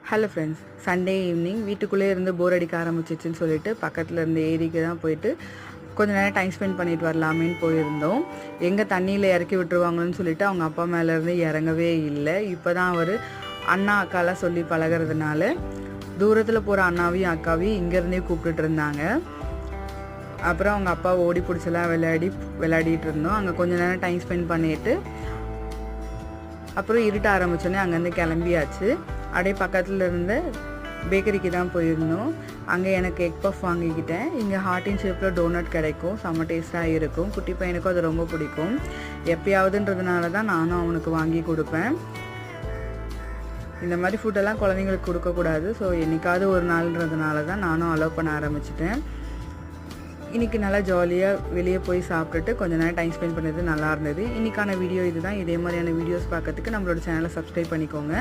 Hello friends, Sunday evening வீட்டுக்குள்ளே இருந்து போர் அடிக்க ஆரம்பிச்சிச்சுன்னு சொல்லிட்டு பக்கத்தில் இருந்த ஏரிக்கு தான் போயிட்டு கொஞ்ச நேரம் டைம் ஸ்பெண்ட் பண்ணிட்டு வரலாமேன்னு போயிருந்தோம். எங்கே தண்ணியில் இறக்கி விட்டுருவாங்கன்னு சொல்லிட்டு அவங்க அப்பா மேலேருந்து இறங்கவே இல்லை. இப்போ தான் அவர் அண்ணா அக்காலாம் சொல்லி பழகிறதுனால தூரத்தில் போகிற அண்ணாவையும் அக்காவையும் இங்கேருந்தே கூப்பிட்டுட்டு இருந்தாங்க. அப்புறம் அவங்க அப்பா ஓடி பிடிச்சலாம் விளையாடிட்டு இருந்தோம். அங்கே கொஞ்ச நேரம் டைம் ஸ்பெண்ட் பண்ணிவிட்டு அப்புறம் இருட்ட ஆரம்பித்தோன்னே அங்கேருந்து கிளம்பியாச்சு. அப்படியே பக்கத்தில் இருந்த பேக்கரிக்கு தான் போயிருந்தோம். அங்கே எனக்கு எக் பஃப் வாங்கிக்கிட்டேன். இங்கே ஹார்ட் இன் ஷேப்பில் டோனட் கிடைக்கும், செம்ம டேஸ்ட்டாக இருக்கும். குட்டி பையனுக்கும் அது ரொம்ப பிடிக்கும். எப்பயாவதுன்றதுனால தான் நானும் அவனுக்கு வாங்கி கொடுப்பேன். இந்த மாதிரி ஃபுட்டெல்லாம் குழந்தைங்களுக்கு கொடுக்கக்கூடாது. ஸோ என்றைக்காவது ஒரு நாள்ன்றதுனால தான் நானும் அலோவ் பண்ண ஆரம்பிச்சிட்டேன். இன்றைக்கி நல்லா ஜாலியாக வெளியே போய் சாப்பிட்டுட்டு கொஞ்சம் நேரம் டைம் ஸ்பெண்ட் பண்ணது நல்லா இருந்தது. இன்றைக்கான வீடியோ இதுதான். இதே மாதிரியான வீடியோஸ் பார்க்கறதுக்கு நம்மளோட சேனலை சப்ஸ்கிரைப் பண்ணிக்கோங்க.